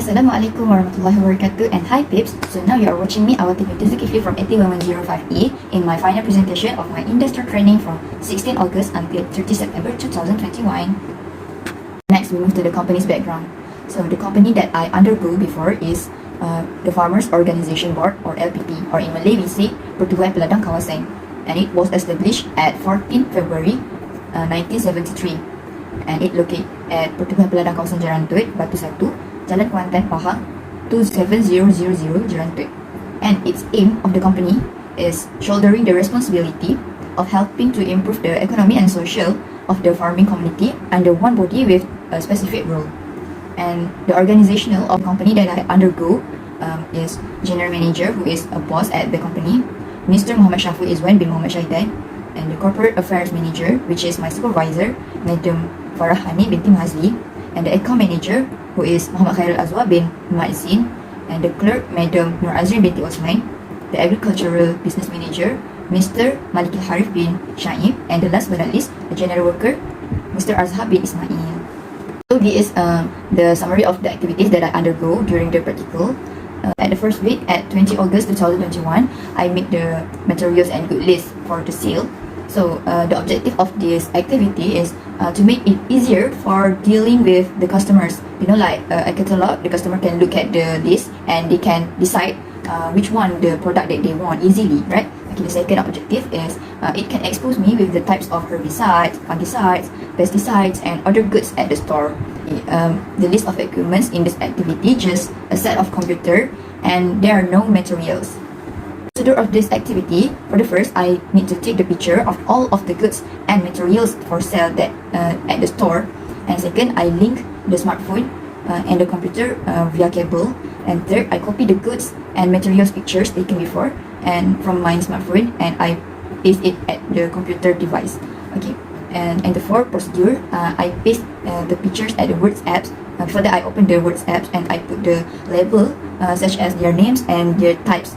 Assalamualaikum warahmatullahi wabarakatuh, and hi peeps. So now you are watching me, our team Kifli from 81105E in my final presentation of my industrial training from 16 August until 30 September 2021. Next, we move to the company's background. So the company that I undergo before is the Farmers Organization Board, or LPP, or in Malay we say Pertubuhan Peladang Kawasan, and it was established at 14 February 1973, and it located at Pertubuhan Peladang Kawasan Jerantut, Batu Satu, Jalan Kuantan, Pahang 27000 Jerantut. And its aim of the company is shouldering the responsibility of helping to improve the economy and social of the farming community under one body with a specific role. And the organizational of the company that I undergo is General Manager, who is a boss at the company, Mr. Muhammad Shaful Izwan bin Muhammad Syahidan, and the Corporate Affairs Manager, which is my supervisor, Madam Farah Hani binti Mahazli, and the Account Manager, who is Muhammad Khairul Azwa bin Ma'izin, and the Clerk, Madam Nur Azrin binti Osman, the Agricultural Business Manager, Mr. Malik Harif bin Shaib, and the last but not least, the General Worker, Mr. Azhar bin Ismail. So this is the summary of the activities that I undergo during the practical. At the first week, at 20 August 2021, I make the materials and good list for the sale. So the objective of this activity is to make it easier for dealing with the customers. You know, like a catalog, the customer can look at the list and they can decide which one the product that they want easily, right? Okay, the second objective is it can expose me with the types of herbicides, fungicides, pesticides, and other goods at the store. The list of equipments in this activity just a set of computer, and there are no materials. Procedure of this activity: for the first, I need to take the picture of all of the goods and materials for sale that at the store, and second, I link the smartphone and the computer via cable, and third, I copy the goods and materials pictures taken before and from my smartphone, and I paste it at the computer device. Okay, and the fourth procedure, I paste the pictures at the Words apps. Before that, I open the Words apps and I put the label such as their names and their types.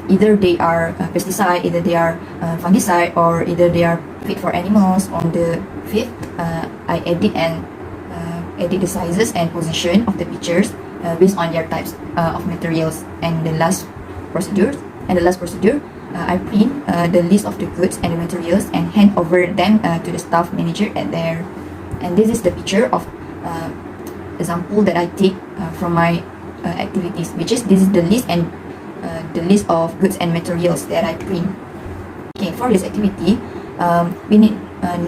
Either they are pesticide, either they are fungicide, or either they are fit for animals. On the fifth, I edit the sizes and position of the pictures based on their types of materials. And the last procedure, I print the list of the goods and the materials and hand over them to the staff manager at there. And this is the picture of example that I take from my activities, which is this is the list and the list of goods and materials that I print. Okay, for this activity, we need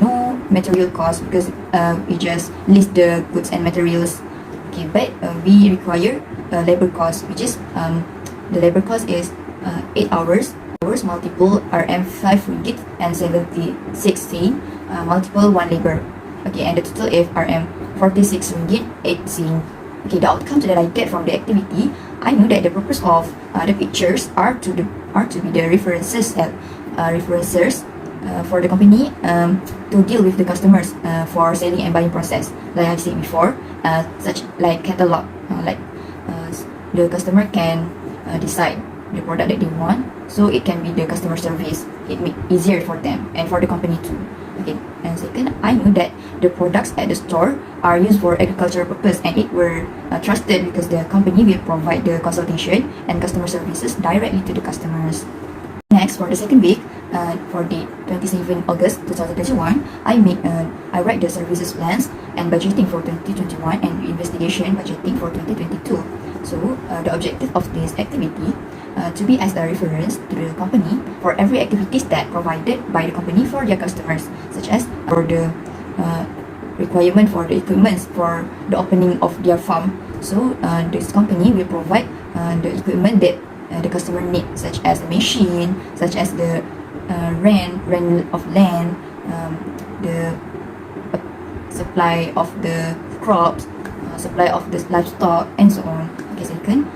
no material cost because we just list the goods and materials. Okay, but we require labor cost, which is the labor cost is 8 hours multiple RM5 ringgit and 76 sen multiple 1 labor. Okay, and the total is RM 46 ringgit 8 sen. Okay, the outcomes that I get from the activity, I know that the purpose of the pictures are to be the references for the company to deal with the customers for selling and buying process. Like I've said before, such like catalog, the customer can decide the product that they want, so it can be the customer service. It make easier for them and for the company too. Okay, and second, I know that the products at the store are used for agricultural purpose, and it were trusted because the company will provide the consultation and customer services directly to the customers. Next, for the second week, for the 27 August 2021, I write the services plans and budgeting for 2021 and investigation budgeting for 2022. So the objective of this activity to be as a reference to the company for every activities that provided by the company for their customers, such as for the requirement for the equipment for the opening of their farm. So this company will provide the equipment that the customer need, such as the machine, such as the rent of land, the supply of the crops, supply of the livestock, and so on. Okay, second,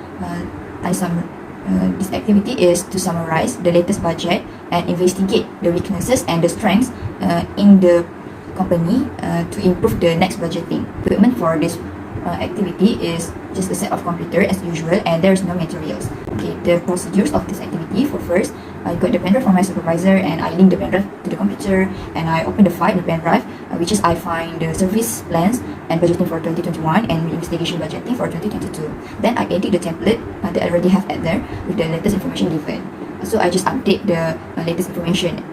this activity is to summarize the latest budget and investigate the weaknesses and the strengths in the company to improve the next budgeting. Equipment for this activity is just a set of computer as usual, and there's no materials. Okay, the procedures of this activity: for first, I got the pen drive from my supervisor and I link the pen drive to the computer and I open the file, the pen drive, which is I find the service plans and budgeting for 2021 and investigation budgeting for 2022. Then I edit the template that I already have at there with the latest information given. So I just update the latest information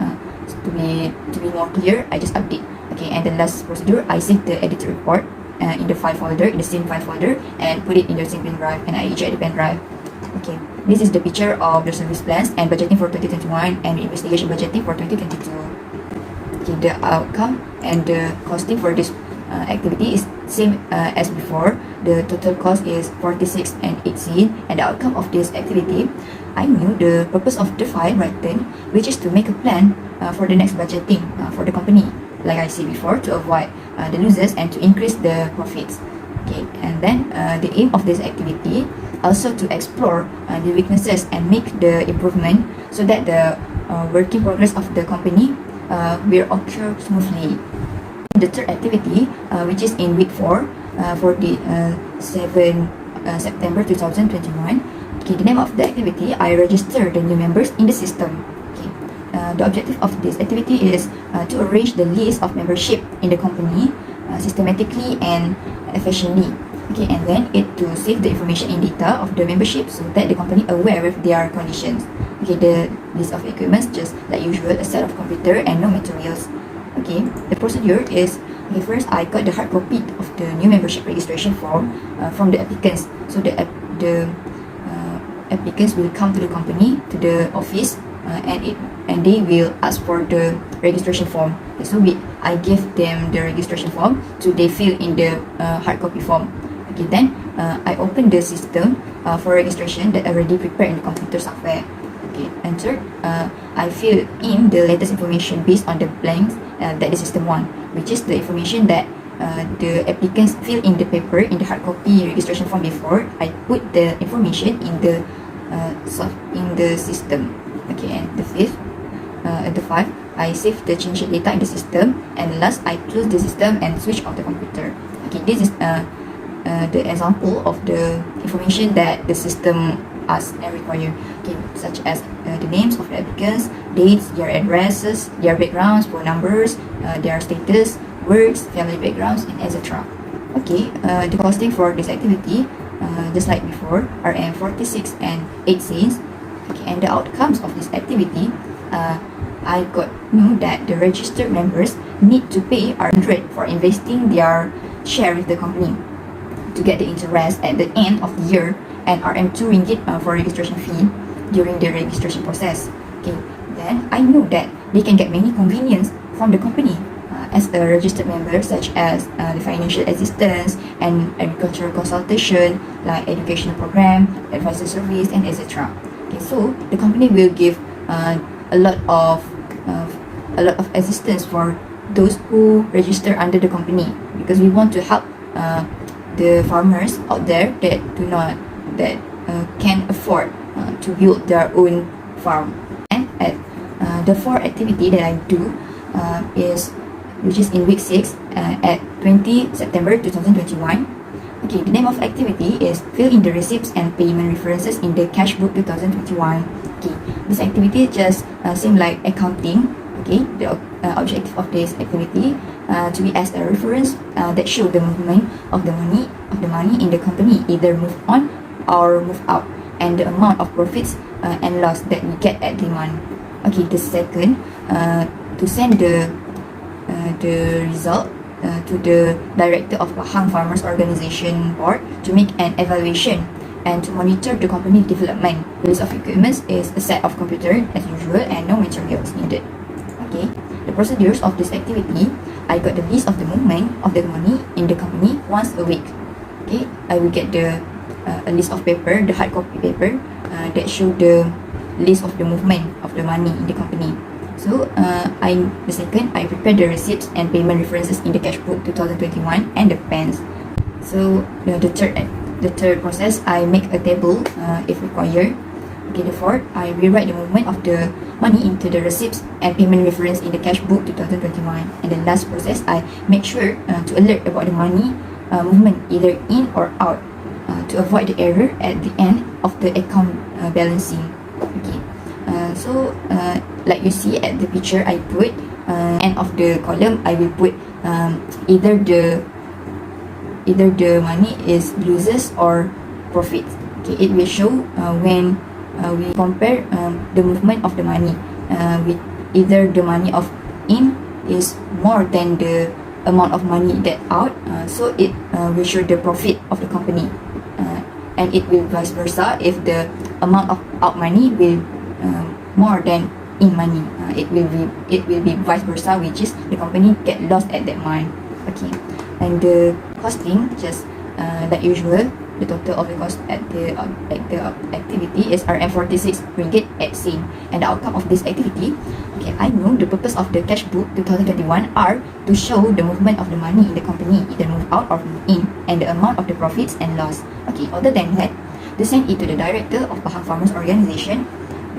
to be more clear. I just update. Okay, and the last procedure, I save the edited report in the file folder, in the same file folder, and put it in the same pen drive, and I eject the pen drive. Okay, this is the picture of the service plans and budgeting for 2021 and investigation budgeting for 2022. Okay, the outcome and the costing for this activity is same as before. The total cost is 46 and 18, and the outcome of this activity, I knew the purpose of the file written, which is to make a plan for the next budgeting for the company, like I said before, to avoid the losses and to increase the profits. Okay, and then the aim of this activity also to explore the weaknesses and make the improvement so that the working progress of the company will occur smoothly. The third activity, which is in week 4 for the 7 September 2021. Okay, the name of the activity, I register the new members in the system. Okay, the objective of this activity is to arrange the list of membership in the company systematically and efficiently. Okay, and then it to save the information in data of the membership so that the company aware with their conditions. Okay, the list of equipments just like usual, a set of computer and no materials. Okay, the procedure is, okay, first I got the hard copy of the new membership registration form from the applicants. So the applicants will come to the company, to the office, and they will ask for the registration form. Okay, so I give them the registration form, so they fill in the hard copy form. Okay, then I open the system for registration that already prepared in the computer software. Okay, and third, I fill in the latest information based on the blanks that the system wants, which is the information that the applicants fill in the paper in the hard copy registration form before. I put the information in the system. Okay, and the fifth, I save the changed data in the system, and last I close the system and switch off the computer. Okay, this is the example of the information that the system asks and require. Okay, such as the names of the applicants, dates, their addresses, their backgrounds, phone numbers, their status, works, family backgrounds, and etc. Okay, the costing for this activity, just like before, are 46 and 8 cents. Okay, and the outcomes of this activity, I got knew that the registered members need to pay 100 for investing their share with the company to get the interest at the end of the year, and RM2 ringgit for registration fee during the registration process. Okay, then I knew that they can get many convenience from the company as a registered member, such as the financial assistance and agricultural consultation, like educational program, advisor service, and etc. Okay, so the company will give a lot of assistance for those who register under the company, because we want to help the farmers out there that can afford to build their own farm. And the fourth activity that I do which is in week 6 at 20 September 2021. Okay, the name of activity is fill in the receipts and payment references in the cash book 2021. Okay, this activity just seem like accounting. Okay, the objective of this activity to be as a reference that show the movement of the money in the company, either move on or move out, and the amount of profits and loss that we get at the month. Okay, the second, to send the result to the director of Pahang Farmers Organization Board to make an evaluation and to monitor the company development. The list of equipment is a set of computer as usual and no materials needed. Okay, the procedures of this activity, I got the list of the movement of the money in the company once a week. Okay, I will get a list of paper, the hard copy paper that show the list of the movement of the money in the company. So the second, I prepare the receipts and payment references in the cash book 2021 and the pens. So the third process, I make a table if required. Okay, the fourth, I rewrite the movement of the money into the receipts and payment reference in the cash book 2021. And the last process, I make sure to alert about the money movement either in or out to avoid the error at the end of the account balancing. Okay, so like you see at the picture, I put end of the column, I will put either the either the money is losses or profits. Okay, it will show when we compare the movement of the money with either the money of in is more than the amount of money that out, so it will show the profit of the company, and it will vice versa if the amount of out money will more than in money. It will be vice versa, which is the company get lost at that month. Okay, and the costing, just like usual, the total of the cost at the activity is RM46 ringgit at scene, and the outcome of this activity. Okay, I know the purpose of the cash book 2021 are to show the movement of the money in the company, either move out or move in, and the amount of the profits and loss. Okay, other than that, to send it to the director of Pahang Farmers Organization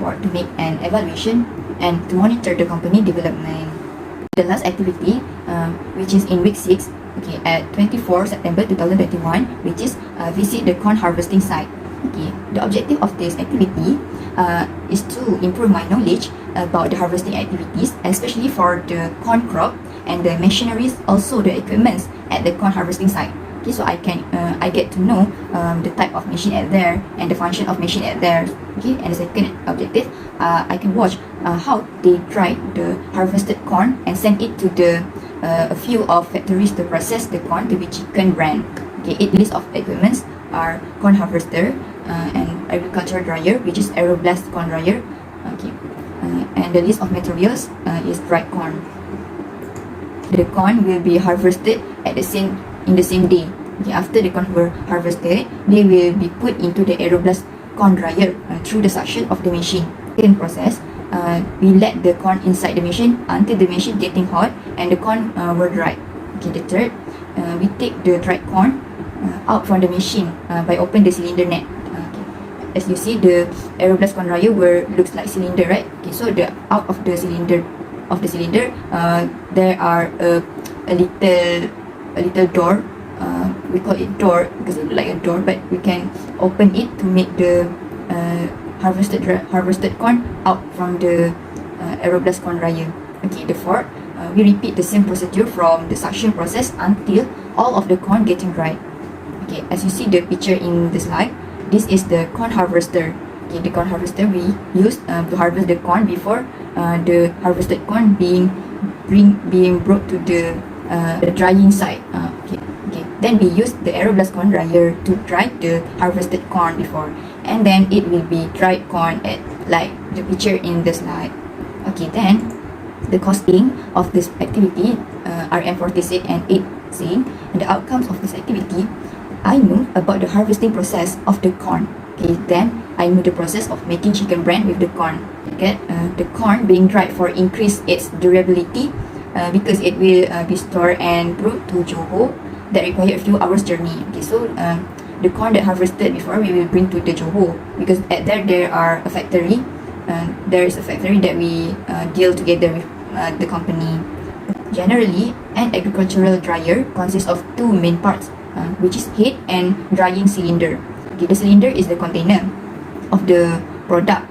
Board to make an evaluation and to monitor the company development. The last activity, which is in week 6, okay, at 24 September 2021, which is visit the corn harvesting site. Okay, the objective of this activity is to improve my knowledge about the harvesting activities, especially for the corn crop and the machineries, also the equipments at the corn harvesting site. Okay, so I get to know the type of machine at there and the function of machine at there. Okay, and the second objective, I can watch how they dry the harvested corn and send it to the a few of factories to process the corn to be chicken brand. Okay, 8 list of equipments are corn harvester and agriculture dryer, which is aeroblast corn dryer. Okay, and the list of materials is dried corn. The corn will be harvested at in the same day. Okay, after the corn were harvested, they will be put into the aeroblast corn dryer through the suction of the machine. In process, we let the corn inside the machine until the machine getting hot and the corn were dried. Okay, the third, we take the dried corn out from the machine by open the cylinder net. Okay. As you see, the aeroblast corn dryer looks like cylinder, right? Okay, so the out of the cylinder there are a little door. We call it door because it looks like a door, but we can open it to make the harvested corn out from the aeroblast corn dryer. Okay, the fourth, we repeat the same procedure from the suction process until all of the corn getting dried. Okay, as you see the picture in the slide, this is the corn harvester. Okay, the corn harvester we use to harvest the corn before the harvested corn being brought to the drying site. Okay, then we use the aeroblast corn dryer to dry the harvested corn before, and then it will be dried corn at like the picture in the slide. Okay, then the costing of this activity RM46 and 8 saying, and the outcomes of this activity. I know about the harvesting process of the corn. Okay, then I know the process of making chicken brand with the corn. Okay, the corn being dried for increase its durability because it will be stored and brought to Johor that require a few hours journey. Okay, so the corn that harvested before we will bring to the Johor because at there are a factory. There is a factory that we deal together with the company. Generally, an agricultural dryer consists of two main parts, which is head and drying cylinder. Okay, the cylinder is the container of the product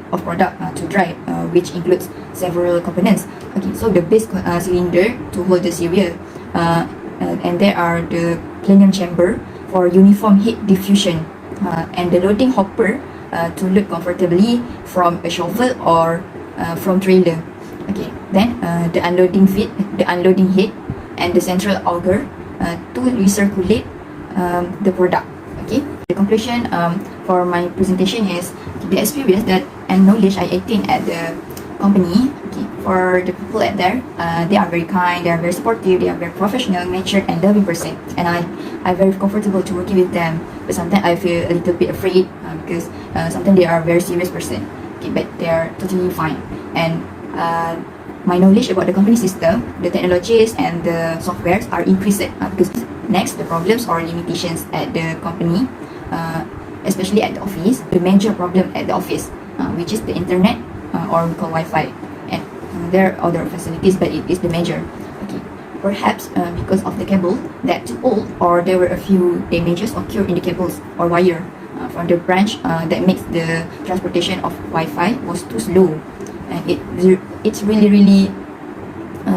to dry, which includes several components. Okay, so the base cylinder to hold the cereal, and there are the plenum chamber for uniform heat diffusion, and the loading hopper to load comfortably from a shovel or from trailer. Okay, then the unloading head and the central auger to recirculate the product. Okay, the conclusion for my presentation is the experience that and knowledge I attained at the company. Okay, for the people at there, they are very kind, they are very supportive, they are very professional, matured, and loving person, and I'm very comfortable to working with them. But sometimes I feel a little bit afraid because sometimes they are very serious person. Okay, but they are totally fine. And my knowledge about the company system, the technologies, and the softwares are increased because next, the problems or limitations at the company, especially at the office, the major problem at the office, which is the internet or we call Wi-Fi, and there are other facilities, but it is the major. Okay, perhaps because of the cable that too old, or there were a few damages occur in the cables or wire from the branch that makes the transportation of Wi-Fi was too slow, and it's really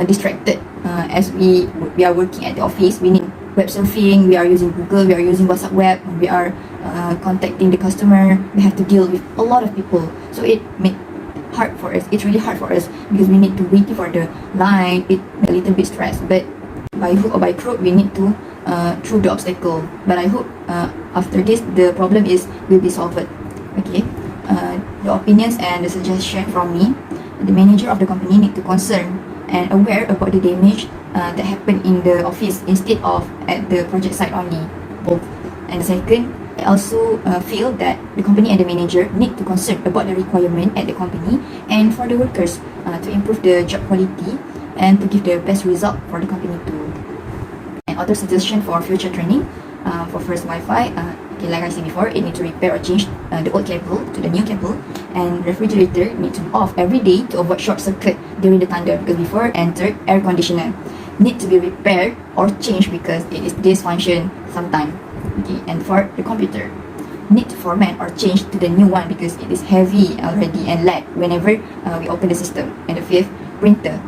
distracted as we are working at the office. We need web surfing, we are using Google, we are using WhatsApp web, we are contacting the customer, we have to deal with a lot of people. So it make hard for us. It's really hard for us because we need to wait for the line. It a little bit stressed, but by hook or by crook, we need to through the obstacle. But I hope after this, the problem will be solved. Okay. The opinions and the suggestion from me, the manager of the company need to concern and aware about the damage that happened in the office instead of at the project site only. Both. And the second, I also feel that the company and the manager need to concern about the requirement at the company and for the workers to improve the job quality and to give the best result for the company too. And other suggestion for future training, for first Wi-Fi, okay, like I said before, it need to repair or change the old cable to the new cable, and refrigerator need to off every day to avoid short circuit during the thunder, because before enter air conditioner need to be repaired or changed because it is dysfunction sometime. Okay, and for the computer, need to format or change to the new one because it is heavy already and lag whenever we open the system. And the fifth, printer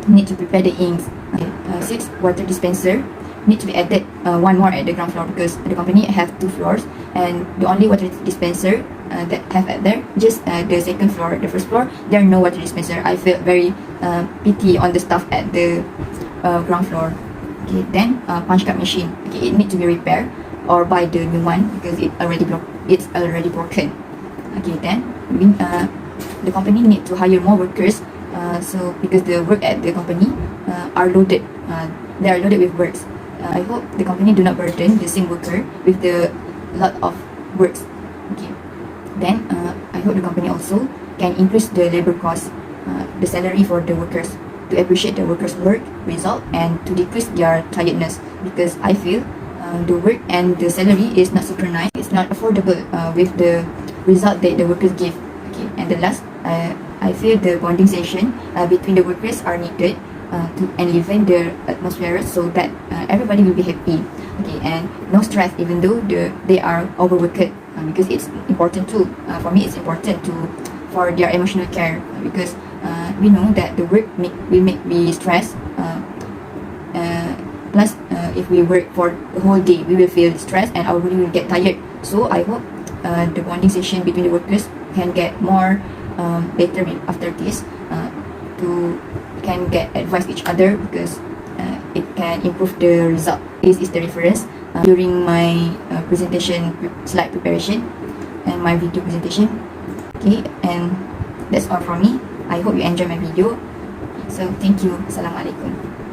need to prepare the inks. Okay. Sixth, water dispenser need to be added one more at the ground floor because the company have 2 floors and the only water dispenser that have at there just the second floor. The first floor there are no water dispenser. I feel very pity on the staff at the ground floor. Okay, then punch card machine, okay, it need to be repaired or buy the new one because it's already broken. Okay, then the company need to hire more workers, so because the work at the company are loaded, they are loaded with works. I hope the company do not burden the same worker with the lot of works. Okay, then I hope the company also can increase the labor cost, the salary for the workers, to appreciate the workers' work result and to decrease their tiredness, because I feel the work and the salary is not synchronized. It's not affordable with the result that the workers give. Okay, and the last, I feel the bonding session between the workers are needed to elevate the atmosphere so that everybody will be happy. Okay, and no stress even though they are overworked, because it's important too. For me, it's important for their emotional care, because we know that the work will make me stress. Plus, if we work for the whole day, we will feel stressed and our body will get tired. So I hope the bonding session between the workers can get more better after this, to can get advice each other, because it can improve the result. This is the reference during my presentation slide preparation and my video presentation. Okay, and that's all from me. I hope you enjoy my video. So thank you. Assalamualaikum.